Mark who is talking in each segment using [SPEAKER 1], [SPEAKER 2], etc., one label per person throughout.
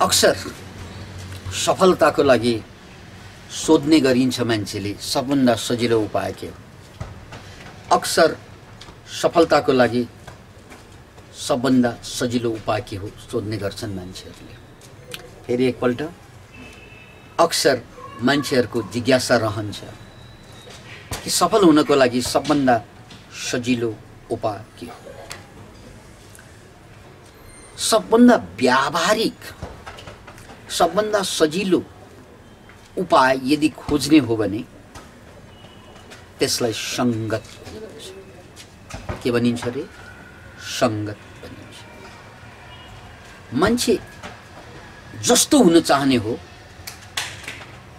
[SPEAKER 1] अक्सर सफलताको लागि सोध्ने गरिन्छ मान्छेले सबभन्दा सजिलो उपाय के हो। अक्सर सफलताको लागि सबभन्दा सजिलो उपाय के हो सोध्ने गर्छन् मान्छेहरूले। फेरि एकपल्ट अक्सर मान्छेहरूको जिज्ञासा रहन्छ कि सफल हुनको लागि सबभन्दा सजिलो उपाय के हो। सबभन्दा व्यावहारिक सबभन्दा सजिलो उपाय यदि खोज्ने हो भने त्यसलाई संगत भनिन्छ। के भनिन्छ रे? संगत भनिन्छ। मान्छे जस्तो हुन चाहने हो,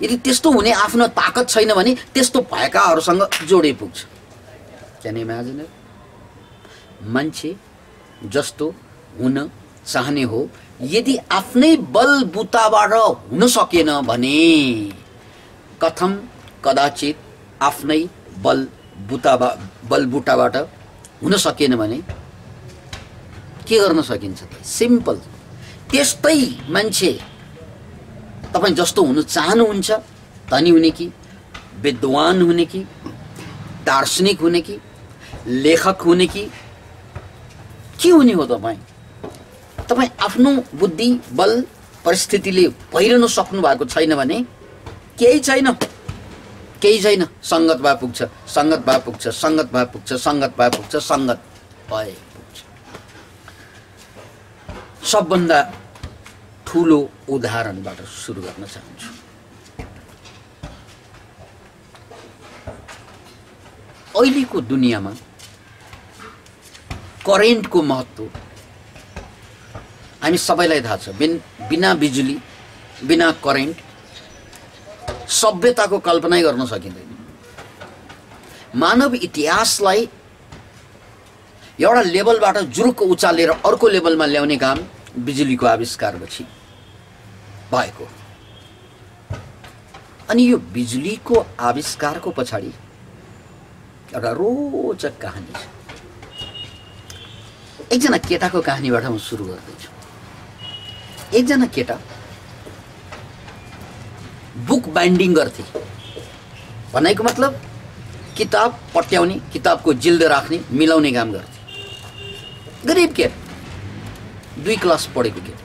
[SPEAKER 1] यदि त्यस्तो हुने आफ्नो ताकत छैन भने त्यस्तो भएकाहरूसँग जोडे पुग्छ। Can imagine? मान्छे जस्तो हुन चाहने हो, यदि आफ्नै बलबुताबाट हुन सकेन भने, कथम कदाचित आफ्नै बलबुताबाट हुन सकेन भने के गर्न सकिन्छ त? सिम्पल। त्यस्तै मान्छे तपाईं जस्तो हुन चाहनुहुन्छ, धनी हुने कि विद्वान हुने कि दार्शनिक हुने कि लेखक हुने कि के हुने हो तपाईँ? तपाईँ आफ्नो बुद्धि बल परिस्थितिले पहिरन सक्नु भएको छैन भने केही छैन, केही छैन। संगत भए पुग्छ, संगत भए पुग्छ, संगत भए पुग्छ, संगत भए पुग्छ, संगत भए पुग्छ। सबभन्दा ठुलो उदाहरणबाट सुरु गर्न चाहन्छु। अहिलेको दुनियाँमा करेन्टको महत्त्व हामी सबैलाई थाहा छ। बिना बिजुली, बिना करेन्ट सभ्यताको कल्पनै गर्न सकिँदैन। मानव इतिहासलाई एउटा लेभलबाट जुरुक्क उचालेर अर्को लेभलमा ल्याउने काम बिजुलीको आविष्कारपछि भएको। अनि यो बिजुलीको आविष्कारको पछाडि एउटा रोचक कहानी छ। एकजना केटाको कहानीबाट म सुरु गर्दैछु। एकजना केटा बुक बाइन्डिङ गर्थे। भनेको मतलब किताब पट्याउने, किताबको जिल्दो राख्ने, मिलाउने काम गर्थे। गरिब केटा, 2 क्लास पढेको केटा।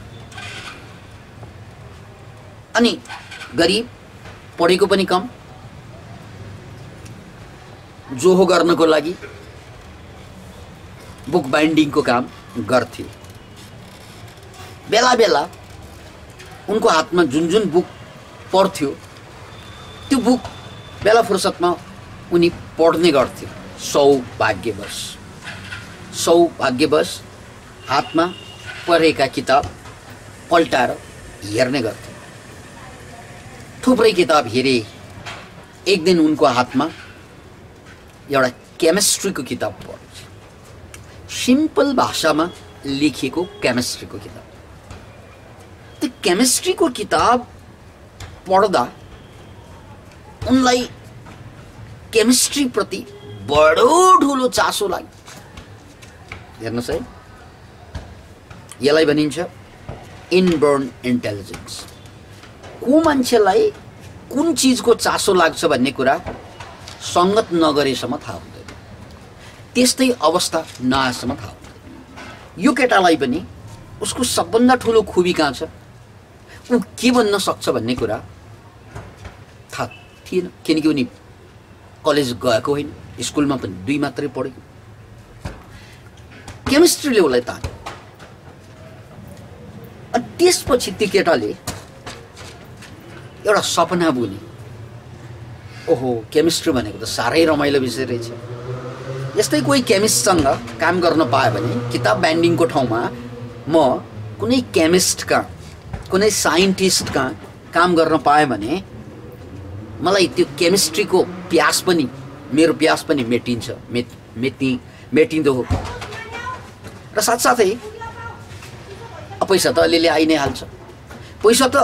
[SPEAKER 1] अनि गरिब, पढेको पनि कम, जोहो गर्नको लागि बुक बाइन्डिङको काम गर्थे। बेला बेला उनको हातमा जुन जुन बुक पढ्थ्यो त्यो बुक बेला फुर्सदमा उनी पढ्ने गर्थे। सौभाग्यवश हातमा पढेका किताब पल्टाएर हेर्ने गर्थे। थुप्रै किताब हेरे। एक दिन उनको हातमा एउटा केमिस्ट्रीको किताब पढ्छ। सिम्पल भाषामा लेखिएको केमिस्ट्रीको किताब। त्यो केमिस्ट्रीको किताब पढ्दा उनलाई केमिस्ट्री प्रति बडो ठुलो चासो लाग्यो। हेर्नुहोस् है, यसलाई भनिन्छ इनबर्न इन्टेलिजेन्स। को मान्छेलाई कुन चीजको चासो लाग्छ भन्ने कुरा संगत नगरेसम्म थाहा हुँदैन, त्यस्तै अवस्था नआएसम्म थाहा हुँदैन। यो केटालाई पनि उसको सबभन्दा ठुलो खुबी कहाँ छ, ऊ के बन्न सक्छ भन्ने कुरा थाहा थिएन। किनकि उनी कलेज गएको होइन, स्कुलमा पनि 2 मात्रै पढेको। केमिस्ट्रीले उसलाई तान्यो। अनि त्यसपछि त्यो केटाले एउटा सपना बुने। ओहो, केमिस्ट्री भनेको त साह्रै रमाइलो विषय रहेछ। यस्तै कोही केमिस्टसँग काम गर्न पायो भने, किताब बाइन्डिङको ठाउँमा म कुनै केमिस्ट कहाँ, कुनै साइन्टिस्ट कहाँ काम गर्न पाएँ भने मलाई त्यो केमिस्ट्रीको प्यास पनि, मेरो प्यास पनि मेटिन्छ, मेटिँदो हो। र साथसाथै पैसा त अलिअलि आइ नै हाल्छ। पैसा त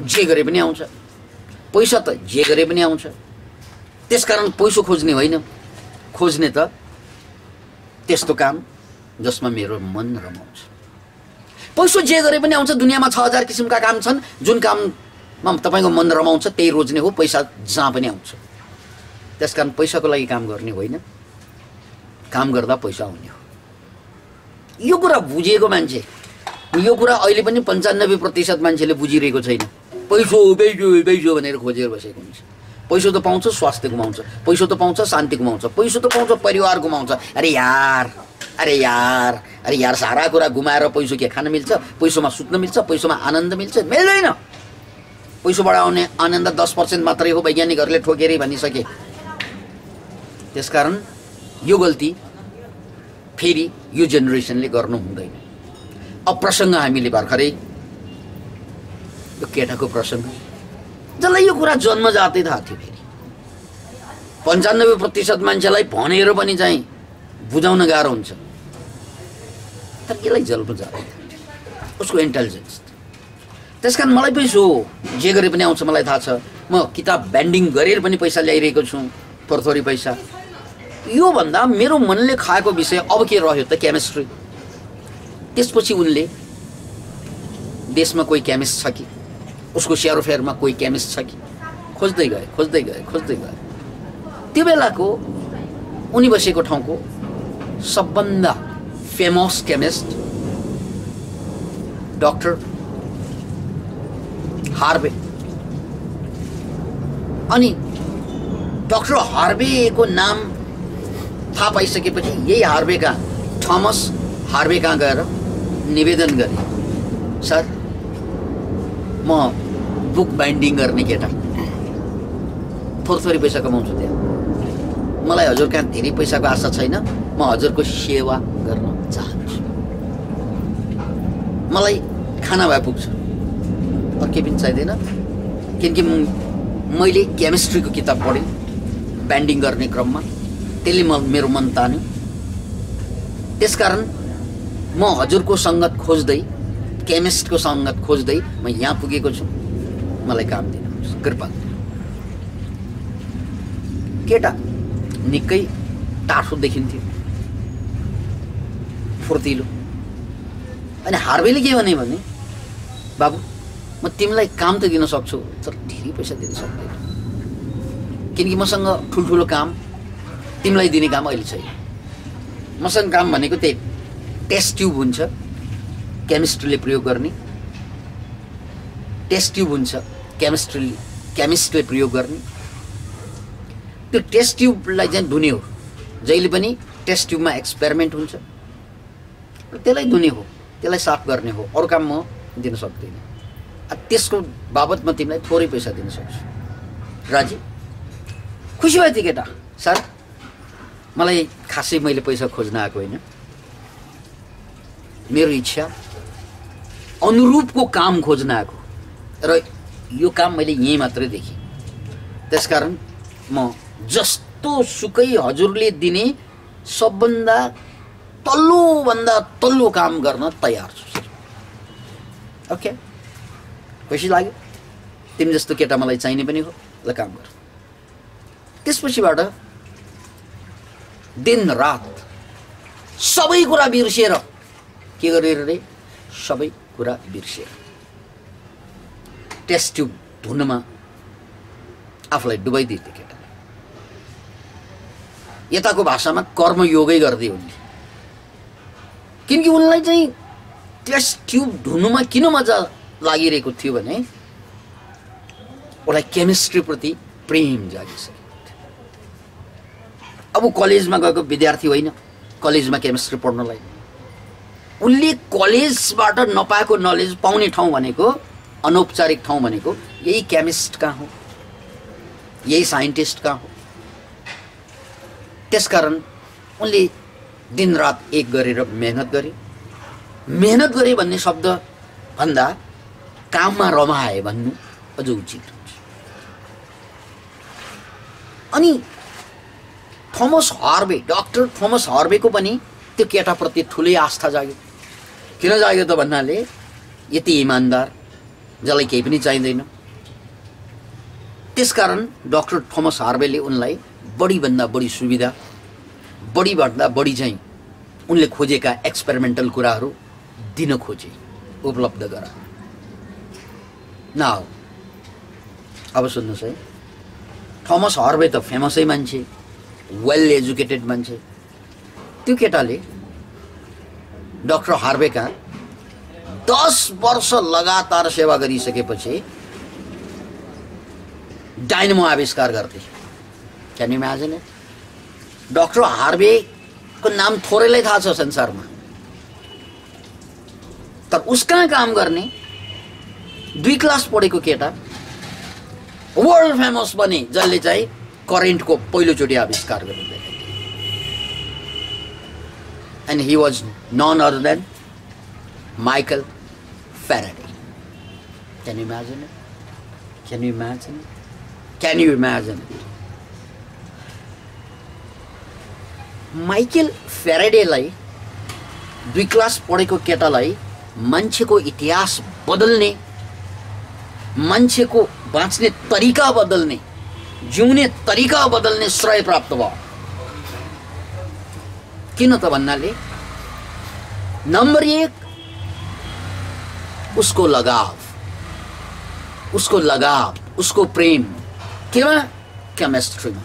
[SPEAKER 1] जे गरे पनि आउँछ, पैसा त जे गरे पनि आउँछ। त्यसकारण पैसा खोज्ने होइन, खोज्ने त त्यस्तो काम जसमा मेरो मन रमाउँछ। पैसो जे गरे पनि आउँछ, दुनियाँमा 6000 किसिमका काम छन्, जुन काममा तपाईँको मन रमाउँछ त्यही रोज्ने हो, पैसा जहाँ पनि आउँछ। त्यसकारण पैसाको लागि काम गर्ने होइन, काम गर्दा पैसा आउने हो। यो कुरा बुझेको मान्छे, यो कुरा अहिले पनि 95% मान्छेले बुझिरहेको छैन। पैसो पैसो पैसो भनेर खोजेर बसेको हुन्छ। पैसो त पाउँछ स्वास्थ्य गुमाउँछ, पैसो त पाउँछ शान्ति गुमाउँछ, पैसो त पाउँछ परिवार गुमाउँछ। अरे यार सारा कुरा गुमाएर पैसो के खान मिल्छ? पैसोमा सुत्न मिल्छ? पैसोमा आनन्द मिल्छ? मिल्दैन। पैसोबाट आउने आनन्द 10% मात्रै हो, वैज्ञानिकहरूले ठोकेरै भनिसके। त्यसकारण यो गल्ती फेरि यो जेनेरेसनले गर्नु हुँदैन। अब प्रसङ्ग हामीले भर्खरै यो केटाको प्रसङ्ग, जसलाई यो कुरा जन्मजातै थाहा थियो। फेरि 95% मान्छेलाई भनेर पनि चाहिँ बुझाउन गाह्रो हुन्छ, तर यसलाई जन्मजातै उसको इन्टेलिजेन्स। त्यसकारण मलाई पैसो जे गरे पनि आउँछ, मलाई थाहा छ। म किताब ब्यान्डिङ गरेर पनि पैसा ल्याइरहेको छु, थोरै पैसा। योभन्दा मेरो मनले खाएको विषय अब के रह्यो त? केमिस्ट्री। त्यसपछि उनले देशमा कोही केमिस्ट छ कि, उसको सेरोफेयरमा कोही केमिस्ट छ कि खोज्दै गए। त्यो बेलाको उनी बसेको ठाउँको सबभन्दा फेमस केमिस्ट डाक्टर हार्वे। अनि डाक्टर हार्वेको नाम थाहा पाइसकेपछि यही हार्वेका थमस हार्वे कहाँ गएर निवेदन गरे, सर म बुक बाइन्डिङ गर्ने केटा, थोरै पैसा कमाउँछु त्यहाँ, मलाई हजुर कहाँ धेरै पैसाको आशा छैन, म हजुरको सेवा गर्न चाहन्छु, मलाई खाना भए पुग्छ, अरू केही पनि चाहिँदैन। किनकि मैले केमिस्ट्रीको किताब पढेँ बाइन्डिङ गर्ने क्रममा, त्यसले मेरो मन तान्यो। त्यसकारण म हजुरको सङ्गत खोज्दै, केमिस्टको सङ्गत खोज्दै म यहाँ पुगेको छु, मलाई काम दिनुहोस् कृपा। केटा निकै टाठो देखिन्थ्यो, फुर्तिलो। अनि हार्वेले के भने, बाबु म तिमीलाई काम त दिन सक्छु, तर धेरै पैसा दिन सक्दैन, किनकि मसँग ठुल्ठुलो काम तिमीलाई दिने काम अहिले छैन। मसँग काम भनेको त्यही टेस्ट ट्युब हुन्छ, केमिस्ट्रीले प्रयोग गर्ने टेस्ट ट्युब हुन्छ, केमिस्टले प्रयोग गर्ने। त्यो टेस्ट ट्युबलाई चाहिँ धुने हो, जहिले पनि टेस्ट ट्युबमा एक्सपेरिमेन्ट हुन्छ, त्यसलाई धुने हो, त्यसलाई साफ गर्ने हो, अरू काम म दिन सक्दिनँ। त्यसको बाबत म तिमीलाई थोरै पैसा दिन सक्छु। राजी? खुसी भयो त्यो केटा। सर मलाई खासै मैले पैसा खोज्न आएको होइन, मेरो इच्छा अनुरूपको काम खोज्न आएको, र यो काम मैले यहीँ मात्रै देखेँ। त्यसकारण म जस्तो सुकै हजुरले दिने सबभन्दा तल्लो काम गर्न तयार छु। ओके, खुसी लाग्यो? तिमी जस्तो केटा मलाई चाहिने पनि हो, ल काम गर। त्यसपछिबाट दिन रात सबै कुरा बिर्सिएर के गरेर रे, सबै कुरा बिर्सिएर टेस्ट ट्युब धुनमा आफूलाई डुबाइदिए केटा। यताको भाषामा कर्मयोगै गर्दै उनले, किनकि उनलाई चाहिँ टेस्ट ट्युब धुनुमा किन मजा लागिरहेको थियो भने उसलाई केमिस्ट्रीप्रति प्रेम जागिसक्यो। अब कलेजमा गएको विद्यार्थी होइन, कलेजमा केमिस्ट्री पढ्नलाई उनले कलेजबाट नपाएको नलेज पाउने ठाउँ भनेको, अनौपचारिक ठाउँ भनेको यही केमिस्ट कहाँ हो, यही साइन्टिस्ट कहाँ हो। त्यसकारण उनले दिनरात एक गरेर मेहनत गरे भन्ने शब्द भन्दा काममा रमाए भन्नु अझ उचित हुन्छ। अनि डाक्टर थोमस हार्वेको पनि त्यो केटाप्रति ठुलै आस्था जाग्यो। किन जाग्यो त भन्नाले यति इमान्दार, जसलाई केही पनि चाहिँदैन। त्यसकारण डाक्टर थोमस हार्वेले उनलाई बढीभन्दा बढी सुविधा, बढीभन्दा बढी चाहिँ उनले खोजेका एक्सपेरिमेन्टल कुराहरू दिन खोजे, उपलब्ध गराए। नाउ अब सुन्नुहोस् है, थोमस हार्वे त फेमसै मान्छे, वेल एजुकेटेड मान्छे। त्यो केटाले डाक्टर हार्वेका 10 वर्ष लगातार सेवा गरिसकेपछि डाइनामो आविष्कार गर्थे। Can you imagine it? Doctor हार्वेको नाम थोरैलाई थाहा छ संसारमा, तर उसका काम गर्ने 2 क्लास पढेको केटा वर्ल्ड फेमस बने, जसले चाहिँ करेन्टको पहिलोचोटि आविष्कार गर्दै। And he was none other than Michael Faraday. Can you imagine it? Can you imagine it? Can you imagine it? Michael फ्याराडेलाई 2 क्लास पढेको केटालाई मान्छेको इतिहास बदल्ने, मान्छेको बाँच्ने तरिका बदल्ने, जिउने तरिका बदल्ने श्रेय प्राप्त भयो। किन त भन्नाले नम्बर 1 उसको लगाव, उसको प्रेम केमा? केमिस्ट्रीमा।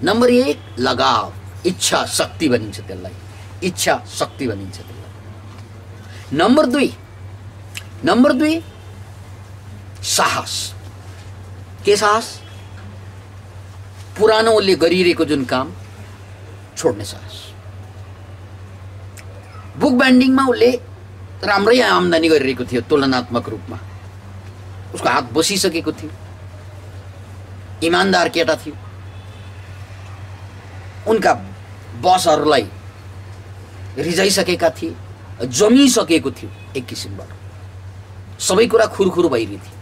[SPEAKER 1] नम्बर 1 लगाव, इच्छा शक्ति भनिन्छ त्यसलाई, इच्छा शक्ति भनिन्छ त्यसलाई। नम्बर 2 साहस। के साहस? पुरानो उसले गरिरहेको जुन काम छोड्ने साहस। बुक बाइन्डिङमा उसले राम्रै आम्दानी गरिरहेको थियो तुलनात्मक रूपमा, उसको हात बसिसकेको थियो, इमानदार केटा थियो। उनका बसहरूलाई रिजाइसकेका थिए, जमिसकेको थियो एक किसिमबाट। सबै कुरा खुरखुर भइरहेको थियो,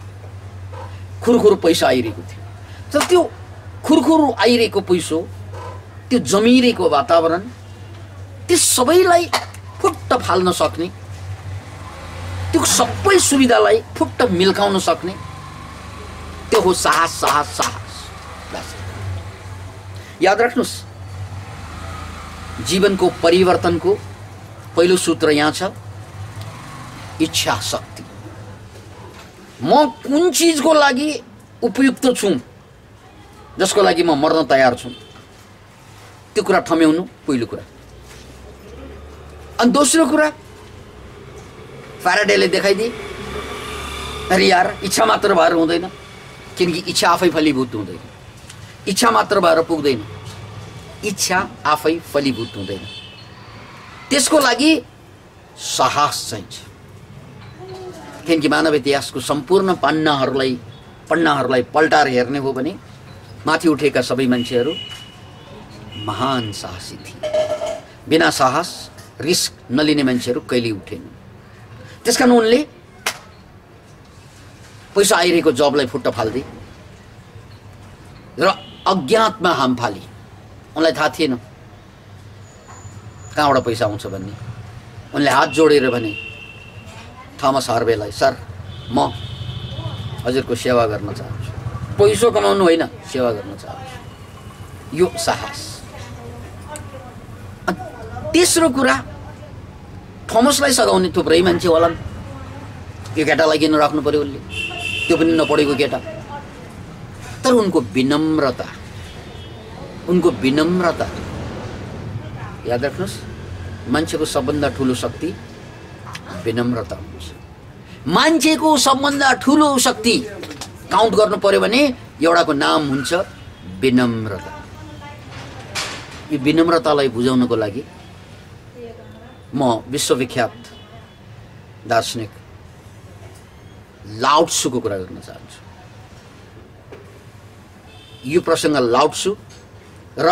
[SPEAKER 1] खुरखुर पैसा आइरहेको थियो। तर त्यो खुरखुर आइरहेको पैसो, त्यो जमिरहेको वातावरण, त्यो सबैलाई फुट्ट फाल्न सक्ने, त्यो सबै सुविधालाई फुट्ट मिल्काउन सक्ने, त्यो हो साहस, साहस, साहस। याद राख्नुहोस्, जीवनको परिवर्तनको पहिलो सूत्र यहाँ छ, इच्छा शक्ति। म कुन चीजको लागि उपयुक्त छु, जसको लागि म मर्न तयार छु, त्यो कुरा ठम्याउनु पहिलो कुरा। अनि दोस्रो कुरा फ्याराडेले देखाइदिए, अरे यार इच्छा मात्र भएर हुँदैन, किनकि इच्छा आफै फलीभूत हुँदैन, इच्छा मात्र भएर पुग्दैन, इच्छा आफै फलीभूत हुँदैन। त्यसको लागि साहस चाहिन्छ। किनकि मानव इतिहासको सम्पूर्ण पन्नाहरूलाई पल्टाएर हेर्ने हो भने माथि उठेका सबै मान्छेहरू महान साहसी थिए। बिना साहस, रिस्क नलिने मान्छेहरू कहिल्यै उठेन। त्यसकारण उनले पैसा आइरहेको जबलाई फुट्ट फाल्दै र अज्ञातमा हाम फाली। उनलाई थाहा थिएन कहाँबाट पैसा आउँछ भन्ने। उनले हात जोडेर भने थोमस हार्वेलाई, सर म हजुरको सेवा गर्न चाहन्छु, पैसो कमाउनु होइन, सेवा गर्न चाहन्छु। यो साहस। तेस्रो कुरा, थोमसलाई सघाउने थुप्रै मान्छे होलान्, यो केटालाई किन राख्नु पर्यो उसले, त्यो पनि नपढेको केटा। तर उनको विनम्रता, याद राख्नुहोस्, मान्छेको सबभन्दा ठुलो शक्ति विनम्रता हुन्छ। मान्छेको सबभन्दा ठुलो शक्ति काउन्ट गर्नु पर्यो भने एउटाको नाम हुन्छ विनम्रता। यो विनम्रतालाई बुझाउनको लागि म विश्वविख्यात दार्शनिक लाओ त्सुको कुरा गर्न चाहन्छु। यो प्रसङ्ग लाओ त्सु र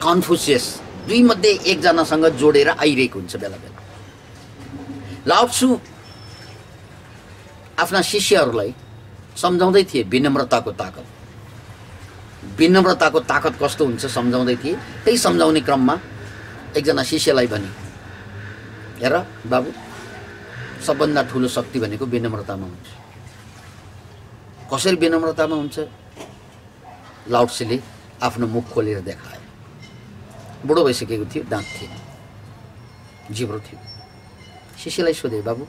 [SPEAKER 1] कन्फ्युसियस दुई मध्ये एकजनासँग जोडेर आइरहेको हुन्छ बेला बेला। लाओ त्सु आफ्ना शिष्यहरूलाई सम्झाउँदै थिए विनम्रताको ताकत। विनम्रताको ताकत कस्तो हुन्छ सम्झाउँदै थिए। त्यही सम्झाउने क्रममा एकजना शिष्यलाई भने, हेर बाबु, सबभन्दा ठुलो शक्ति भनेको विनम्रतामा हुन्छ। कसरी विनम्रतामा हुन्छ? लाओ त्सुले आफ्नो मुख खोलेर देखाए। बुढो भइसकेको थियो, दाँत थिएन। जिब्रो थियो। शिष्यलाई सोधे, बाबु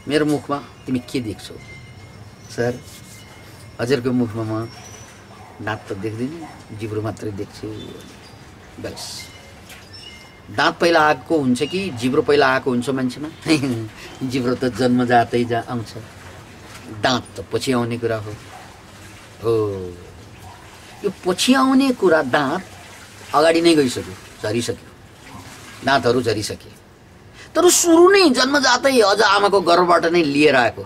[SPEAKER 1] मेरो मुखमा तिमी के देख्छौ? सर हजुरको मुखमा म दाँत त देख्दिनँ, जिब्रो मात्रै देख्छु। बस दाँत पहिला आएको हुन्छ कि जिब्रो पहिला आएको हुन्छ मान्छेमा? जिब्रो त जन्मजातै आउँछ, दाँत त पछि आउने कुरा हो। यो पछि आउने कुरा दाँत अगाडि नै गइसक्यो, झरिसक्यो, दाँतहरू झरिसके। तर सुरु नै जन्मजातै अझ आमाको गर्भबाट नै लिएर आएको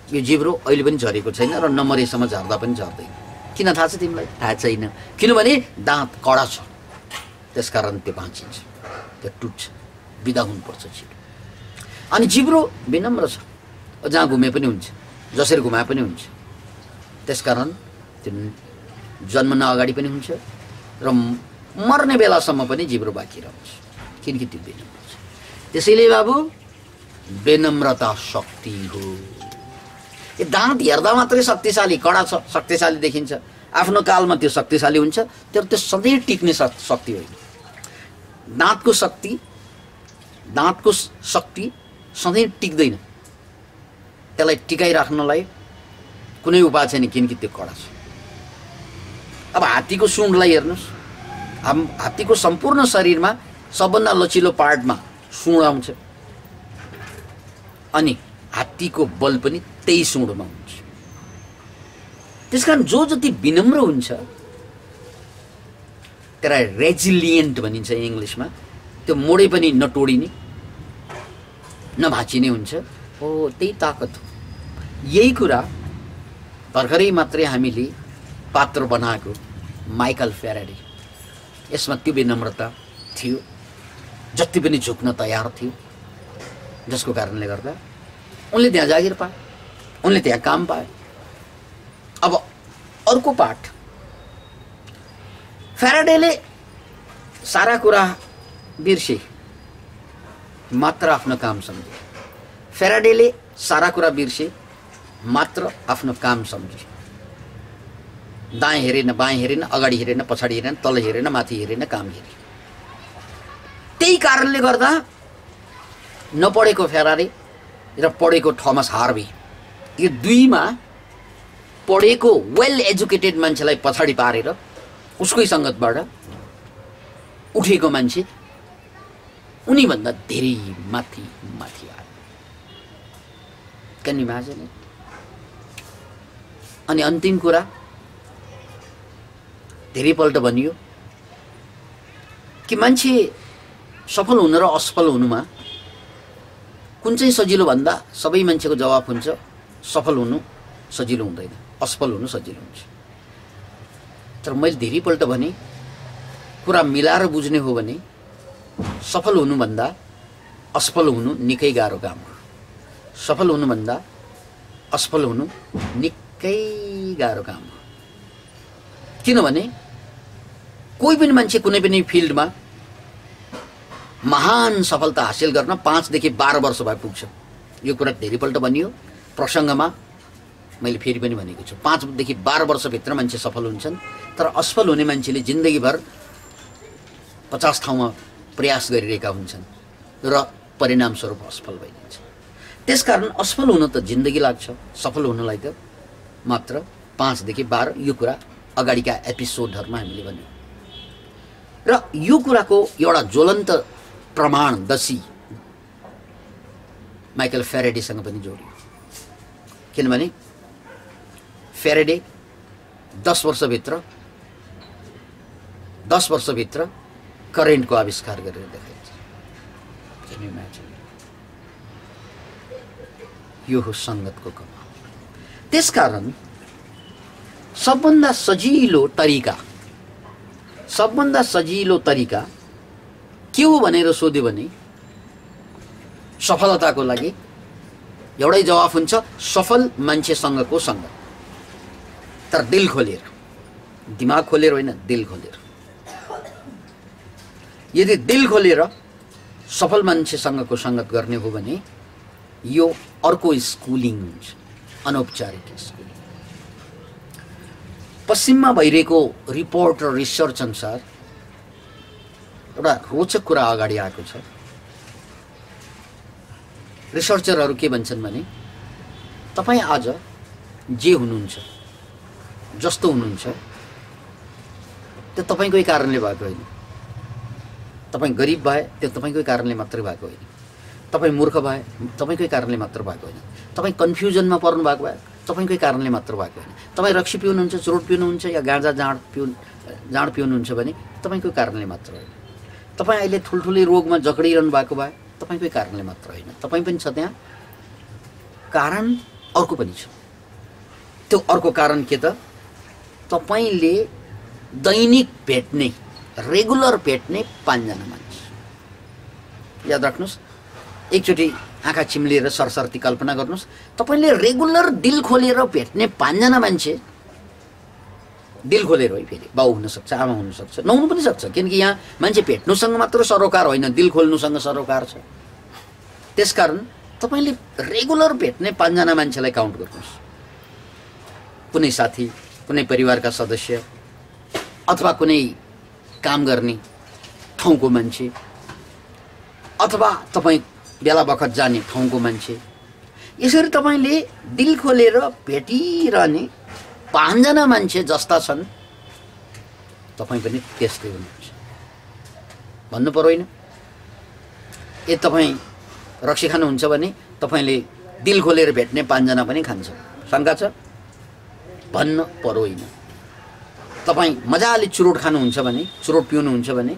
[SPEAKER 1] यो जिब्रो अहिले पनि झरेको छैन र नमरेसम्म झर्दा पनि झर्दैन। किन थाहा छ तिमीलाई? थाहा छैन, किनभने दाँत कडा छ, त्यसकारण त्यो भाँचिन्छ, त्यो टुट्छ, बिदा हुनुपर्छ छिटो। अनि जिब्रो विनम्र छ, जहाँ घुमे पनि हुन्छ, जसरी घुमाए पनि हुन्छ, त्यसकारण त्यो जन्मन अगाडि पनि हुन्छ र मर्ने बेलासम्म पनि जिब्रो बाँकी रहन्छ, किनकि त्यो विनम्र छ। त्यसैले बाबु विनम्रता शक्ति हो। यो दाँत हेर्दा मात्रै शक्तिशाली, कडा छ, शक्तिशाली देखिन्छ, आफ्नो कालमा त्यो शक्तिशाली हुन्छ, तर त्यो सधैँ टिक्ने शक्ति होइन। दाँतको शक्ति सधैँ टिक्दैन, त्यसलाई टिकाइराख्नलाई कुनै उपाय छैन, किनकि त्यो कडा छ। अब हात्तीको सुँडलाई हेर्नुहोस्, हात्तीको सम्पूर्ण शरीरमा सबभन्दा लचिलो पार्टमा सुँड आउँछ, अनि हात्तीको बल पनि त्यही सुँडमा हुन्छ। त्यसकारण जो जति विनम्र हुन्छ त्यसलाई रेजिलियन्ट भनिन्छ इङ्ग्लिसमा, त्यो मोडे पनि नटोडिने नभाँचिने हुन्छ। हो, त्यही ताकत हो। यही कुरा भर्खरै मात्रै हामीले पात्र बनाएको माइकल फ्याराडे, यसमा त्यो विनम्रता थियो, जति पनि झुक्न तयार थियो, जसको कारणले गर्दा उनले त्यहाँ जागिर पाए, उनले त्यहाँ काम पाए। अब अर्को पाठ, फ्याराडेले सारा कुरा बिर्से, मात्र आफ्नो काम सम्झे। फ्याराडेले सारा कुरा बिर्से, मात्र आफ्नो काम सम्झे। दाएँ हेरेन, बाएँ हेरेन, अगाडि हेरेन, पछाडि हेरेन, तल हेरेन, माथि हेरेन, काम हेरे। त्यही कारणले गर्दा नपढेको फ्याराडे र पढेको थोमस हार्वी, यो दुईमा पढेको वेल एजुकेटेड मान्छेलाई पछाडि पारेर उसकै सङ्गतबाट उठेको मान्छे उनीभन्दा धेरै माथि माथि आयो। Can you imagine? अनि अन्तिम कुरा धेरैपल्ट भनियो कि मान्छे सफल हुन र असफल हुनुमा कुन चाहिँ सजिलो भन्दा सबै मान्छेको जवाफ हुन्छ सफल हुनु सजिलो हुँदैन, असफल हुनु सजिलो हुन्छ। तर मैले धेरैपल्ट भने कुरा मिलाएर बुझ्ने हो भने सफल हुनुभन्दा असफल हुनु निकै गाह्रो काम हो। सफल हुनुभन्दा असफल हुनु निकै गाह्रो काम हो। किनभने कोही पनि मान्छे कुनै पनि फिल्डमा महान सफलता हासिल गर्न 5 देखि 12 वर्ष भए पुग्छ। यो कुरा धेरैपल्ट भनियो, प्रसङ्गमा मैले फेरि पनि भनेको छु। 5 देखि 12 वर्षभित्र मान्छे सफल हुन्छन्, तर असफल हुने मान्छेले जिन्दगीभर 50 ठाउँमा प्रयास गरिरहेका हुन्छन् र परिणामस्वरूप असफल भइदिन्छ। त्यसकारण असफल हुन त जिन्दगी लाग्छ, सफल हुनलाई त मात्र 5 देखि 12। यो कुरा अगाडिका एपिसोडहरूमा हामीले भन्यौँ र यो कुराको एउटा ज्वलन्त प्रमाण दसी माइकल फ्याराडेसँग पनि जोडियो। किनभने फ्याराडे 10 वर्षभित्र करेन्टको आविष्कार गरेर देखाइन्छ। यो हो सङ्गतको कमाल। त्यसकारण सबभन्दा सजिलो तरिका के हो भनेर सोध्यो भने सफलताको लागि एउटै जवाफ हुन्छ, सफल मान्छेसँगको सङ्गत। तर दिल खोलेर, दिमाग खोलेर होइन, दिल खोलेर। यदि दिल खोलेर सफल मान्छेसँगको सङ्गत गर्ने हो भने यो अर्को स्कुलिङ हुन्छ, अनौपचारिक स्कुलिङ। पश्चिममा भइरहेको रिपोर्ट र रिसर्च अनुसार एउटा रोचक कुरा अगाडि आएको छ। रिसर्चरहरू के भन्छन् भने तपाईँ आज जे हुनुहुन्छ, जस्तो हुनुहुन्छ त्यो तपाईँकै कारणले भएको होइन। तपाईँ गरिब भए त्यो तपाईँकै कारणले मात्रै भएको होइन। तपाईँ मूर्ख भए तपाईँकै कारणले मात्र भएको होइन। तपाईँ कन्फ्युजनमा पर्नु भएको भए तपाईँकै कारणले मात्र भएको होइन। तपाईँ रक्सी पिउनुहुन्छ, चुरोट पिउनुहुन्छ या गाँजा जाँड पिउनुहुन्छ भने तपाईँकै कारणले मात्र होइन। तपाईँ अहिले ठुल्ठुलै रोगमा जक्डिरहनु भएको भए तपाईँकै कारणले मात्र होइन। तपाईँ पनि छ त्यहाँ, कारण अर्को पनि छ। त्यो अर्को कारण के त? तपाईँले दैनिक भेट्ने, रेगुलर भेट्ने 5 जना मान्छे। याद राख्नुहोस्, एकचोटि आँखा चिम्लिएर सरसर्ती कल्पना गर्नुहोस्, तपाईँले रेगुलर दिल खोलेर भेट्ने 5 जना मान्छे, दिल खोलेर है, फेरि बाउ हुनसक्छ, आमा हुनसक्छ, नहुनु पनि सक्छ, किनकि यहाँ मान्छे भेट्नुसँग मात्र सरोकार होइन, दिल खोल्नुसँग सरोकार छ। त्यसकारण तपाईँले रेगुलर भेट्ने 5 जना मान्छेलाई काउन्ट गर्नुहोस्। कुनै साथी, कुनै परिवारका सदस्य, अथवा कुनै काम गर्ने ठाउँको मान्छे, अथवा तपाईँ बेला बखत जाने ठाउँको मान्छे, यसरी तपाईँले दिल खोलेर भेटिरहने 5 जना मान्छे जस्ता छन्, तपाईँ पनि त्यस्तै हुनुहुन्छ। भन्नु पर्यो होइन? ए तपाईँ रक्सी खानुहुन्छ भने तपाईँले दिल खोलेर भेट्ने 5 जना पनि खान्छ, शङ्का छ? भन्नु पर्यो होइन? तपाईँ मजाले चुरोट खानुहुन्छ भने, चुरोट पिउनुहुन्छ भने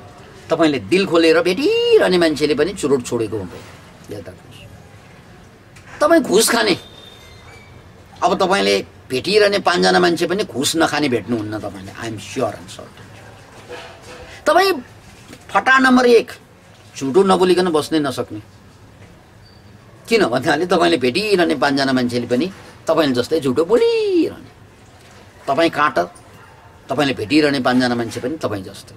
[SPEAKER 1] तपाईँले दिल खोलेर भेटिरहने मान्छेले पनि चुरोट छोडेको हुँदैन। याद राख्नुहोस्। तपाईँ घुस खाने, अब तपाईँले भेटिरहने 5 जना मान्छे पनि घुस नखाने भेट्नुहुन्न तपाईँले, आइएम स्योर एन्ड सर्टेन। तपाईँ फटा नम्बर 1 झुटो नबोलिकन बस्नै नसक्ने। किन भन्नाले तपाईँले भेटिरहने 5 जना मान्छेले पनि तपाईँले जस्तै झुटो बोलिरहने। तपाईँ काँटर, तपाईँले भेटिरहने 5 जना मान्छे पनि तपाईँ जस्तै।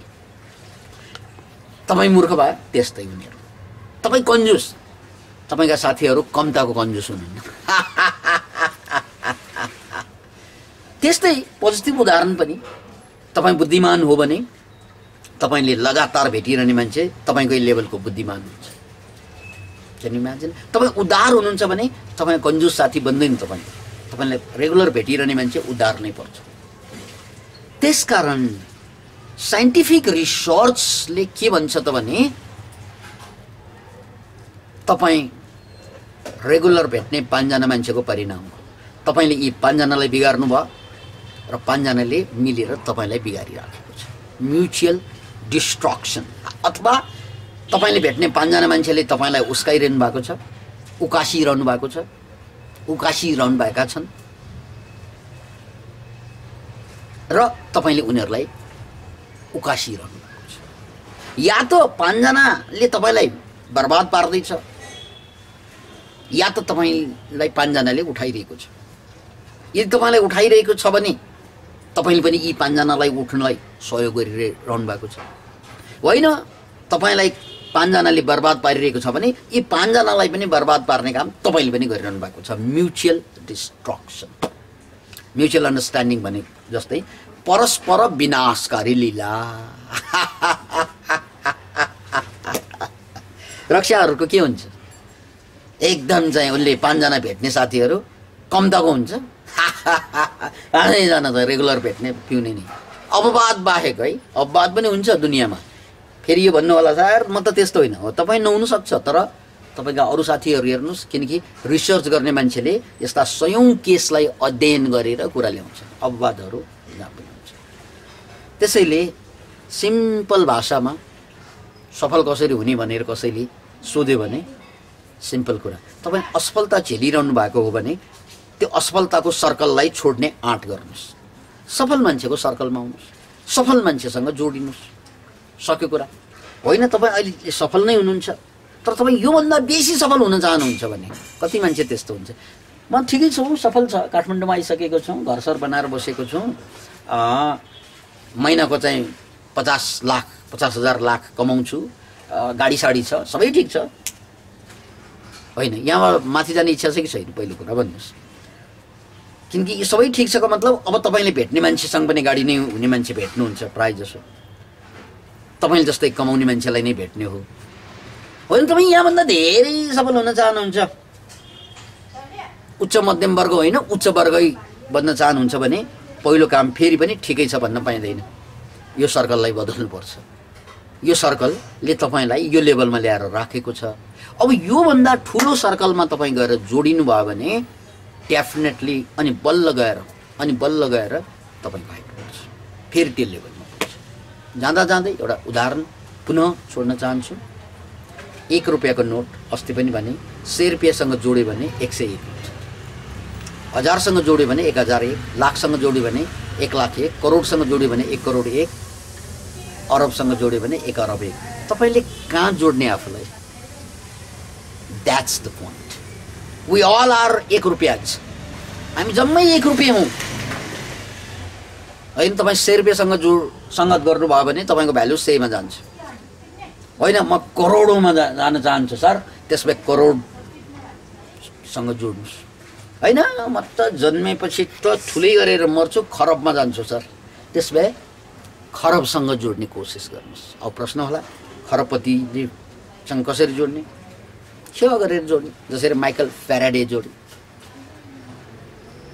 [SPEAKER 1] तपाईँ मूर्ख भए त्यस्तै उनीहरू। तपाईँ कन्जुस, तपाईँका साथीहरू कम्ताको कन्जुस हुनुहुन्न। त्यस्तै पोजिटिभ उदाहरण पनि, तपाईँ बुद्धिमान हो भने तपाईँले लगातार भेटिरहने मान्छे तपाईँकै लेभलको बुद्धिमान हुन्छ। Can you imagine? तपाईँ उदार हुनुहुन्छ भने तपाईँ कन्जुस साथी बन्दैन। तपाईँले रेगुलर भेटिरहने मान्छे उदार नै पर्छ। त्यसकारण साइन्टिफिक रिसर्चले के भन्छ त भने तपाईँ रेगुलर भेट्ने 5 जना मान्छेको परिणाम हो। तपाईँले यी 5 जनालाई बिगार्नु भयो र 5 जनाले मिलेर तपाईँलाई बिगारिराखेको छ। Mutual destruction. अथवा तपाईँले भेट्ने 5 जना मान्छेले तपाईँलाई उस्काइरहनु भएको छ, उकासिरहनु भएको छ, उकासिरहनु भएका छन् र तपाईँले उनीहरूलाई उकासिरहनु भएको छ। या त 5 जनाले तपाईँलाई बर्बाद पार्दैछ, या त तपाईँलाई 5 जनाले उठाइरहेको छ। यदि तपाईँलाई उठाइरहेको छ भने तपाईँले पनि यी 5 जनालाई उठ्नलाई सहयोग गरिरहनु भएको छ। होइन, तपाईँलाई 5 जनाले बर्बाद पारिरहेको छ भने यी 5 जनालाई पनि बर्बाद पार्ने काम तपाईँले पनि गरिरहनु भएको छ। Mutual destruction. म्युचुअल अन्डरस्ट्यान्डिङ भने जस्तै परस्पर विनाशकारी लीला। रक्षाहरूको के हुन्छ? एकदम चाहिँ उसले 5 जना भेट्ने साथीहरू कम्ताको हुन्छ, 5 जना त रेगुलर भेट्ने पिउने नि। अपवाद बाहेक है, अपवाद पनि हुन्छ दुनियाँमा। फेरि यो भन्नु होला सर म त त्यस्तो होइन हो, तपाईँ नहुनु सक्छ, तर तपाईँका अरू साथीहरू हेर्नुहोस्, किनकि रिसर्च गर्ने मान्छेले यस्ता 100औं केसलाई अध्ययन गरेर कुरा ल्याउँछ। अपवादहरू जहाँ पनि हुन्छ। त्यसैले सिम्पल भाषामा सफल कसरी हुने भनेर कसैले सोध्यो भने सिम्पल कुरा, तपाईँ असफलता झेलिरहनु भएको हो भने त्यो असफलताको सर्कललाई छोड्ने आँट गर्नुहोस्। सफल मान्छेको सर्कलमा आउनुहोस्, सफल मान्छेसँग जोडिनुहोस्। सक्यो कुरा। होइन तपाईँ अहिले सफल नै हुनुहुन्छ, तर तपाईँ योभन्दा बेसी सफल हुन चाहनुहुन्छ भने कति मान्छे त्यस्तो हुन्छ, म ठिकै छु, सफल छ, काठमाडौँमा आइसकेको छु, घरसर बनाएर बसेको छु, महिनाको चाहिँ 50,000 लाख कमाउँछु, गाडी साडी छ, सबै ठिक छ। होइन, यहाँबाट माथि जाने इच्छा छ कि छैन पहिलो कुरा भन्नुहोस्। किनकि यो सबै ठिक छ को मतलब अब तपाईँले भेट्ने मान्छेसँग पनि गाडी नै हुने मान्छे भेट्नुहुन्छ प्रायः जसो, तपाईँले जस्तै कमाउने मान्छेलाई नै भेट्ने हो। होइन, तपाईँ यहाँभन्दा धेरै सफल हुन चाहनुहुन्छ, उच्च मध्यम वर्ग होइन उच्च वर्गै बन्न चाहनुहुन्छ भने पहिलो काम फेरि पनि ठिकै छ भन्न पाइँदैन। यो सर्कललाई बदल्नुपर्छ। यो सर्कलले तपाईँलाई यो लेभलमा ल्याएर राखेको छ। अब योभन्दा ठुलो सर्कलमा तपाईँ गएर जोडिनु भयो भने डेफिनेटली अनि बल्ल गएर तपाईँ पाइनुपर्छ, फेरि त्यो लेभलमा पुग्छ। जाँदा जाँदै एउटा उदाहरण पुनः छोड्न चाहन्छु। 1 रुपियाँको नोट अस्ति पनि भने 100 रुपियाँसँग जोड्यो भने 101 हुन्छ, 1000सँग जोड्यो भने 1001, लाखसँग जोड्यो भने 1,01,000, करोडसँग जोड्यो भने 1 करोड 1, अरबसँग जोड्यो भने 1 अरब 1। तपाईँले कहाँ जोड्ने आफूलाई? That's the point. We all are 1 रुपियाँ। हामी जम्मै 1 रुपियाँ हौँ होइन। तपाईँ 100 रुपियाँसँग सङ्गत गर्नुभयो भने तपाईँको भ्यालु 100मा जान्छ। होइन म करोडौँमा जान चाहन्छु सर, त्यसमा करोडसँग जोड्नुहोस्। होइन म त जन्मेपछि त ठुलै गरेर मर्छु, खरबमा जान्छु सर, त्यसमा खरबसँग जोड्ने कोसिस गर्नुहोस्। अब प्रश्न होला खरबपतिसँग कसरी जोड्ने? सेवा गरेर जोड्ने, जसरी माइकल फ्याराडे जोडे।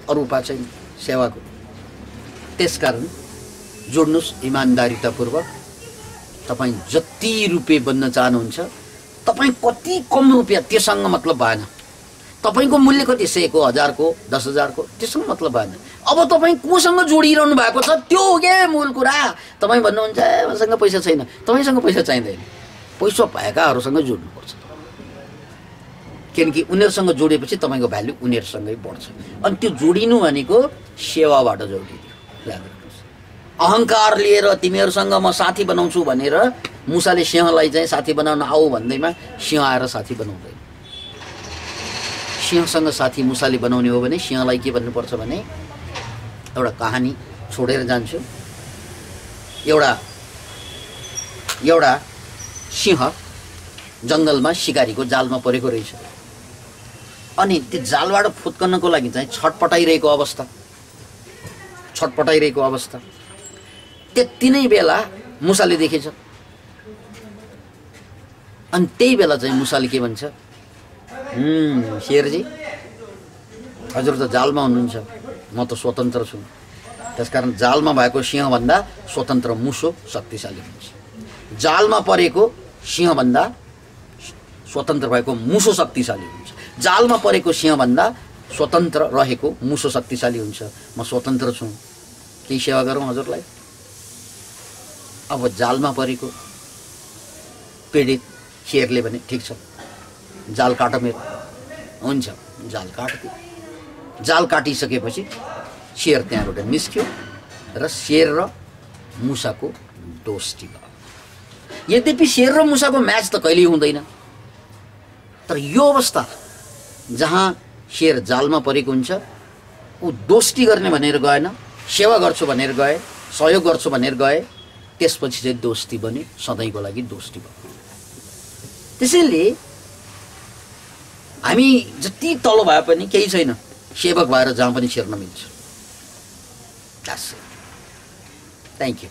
[SPEAKER 1] अरू उपाय छैन सेवाको। त्यसकारण जोड्नुहोस् इमान्दारितापूर्वक। तपाईँ जति रुपियाँ बन्न चाहनुहुन्छ, तपाईँ कति कम रुपियाँ त्योसँग मतलब भएन। तपाईँको मूल्य कति, 100 को, 1000 को, 10,000 को, त्योसँग मतलब भएन। अब तपाईँ कोसँग जोडिरहनु भएको छ त्यो हो क्या मूल कुरा। तपाईँ भन्नुहुन्छ मसँग पैसा छैन, तपाईँसँग पैसा चाहिँदैन, पैसा भएकाहरूसँग जोड्नुपर्छ। किनकि उनीहरूसँग जोडेपछि तपाईँको भ्यालु उनीहरूसँगै बढ्छ। अनि त्यो जोडिनु भनेको सेवाबाट जोडिनु। अहङ्कार लिएर तिमीहरूसँग म साथी बनाउँछु भनेर मुसाले सिंहलाई चाहिँ साथी बनाउन आऊ भन्दैमा सिंह आएर साथी बनाउँदैन। सिंहसँग साथी मुसाले बनाउने हो भने सिंहलाई के भन्नुपर्छ भने, एउटा कहानी छोडेर जान्छु। एउटा सिंह जङ्गलमा शिकारीको जालमा परेको रहेछ। अनि त्यो जालबाट फुत्कनको लागि चाहिँ छटपटाइरहेको अवस्था त्यति नै बेला मुसाले देखेछ। अनि त्यही बेला चाहिँ मुसाले के भन्छ, शेरजी हजुर त जालमा हुनुहुन्छ, म त स्वतन्त्र छु। त्यसकारण जालमा भएको सिंहभन्दा स्वतन्त्र मुसो शक्तिशाली हुन्छ। जालमा परेको सिंहभन्दा स्वतन्त्र भएको मुसो शक्तिशाली हुन्छ। जालमा परेको सिंहभन्दा स्वतन्त्र रहेको मुसो शक्तिशाली हुन्छ। म स्वतन्त्र छु, केही सेवा गरौँ हजुरलाई। अब जालमा परेको पीडित शेरले भने ठिक छ, जाल काट मेरो। हुन्छ, जाल काट्यो। जाल काटिसकेपछि शेर त्यहाँबाट निस्क्यो र शेर र मुसाको दोस्ती भयो। यद्यपि शेर र मुसाको म्याच त कहिल्यै हुँदैन, तर यो अवस्था जहाँ शेर जालमा परेको हुन्छ, ऊ दोस्ती गर्ने भनेर गएन, सेवा गर्छु भनेर गए, सहयोग गर्छु भनेर गए, त्यसपछि चाहिँ दोस्ती बन्यो, सधैँको लागि दोस्ती भयो। त्यसैले हामी जति तल भए पनि केही छैन, सेवक भएर जहाँ पनि छिर्न मिल्छ। Thank you.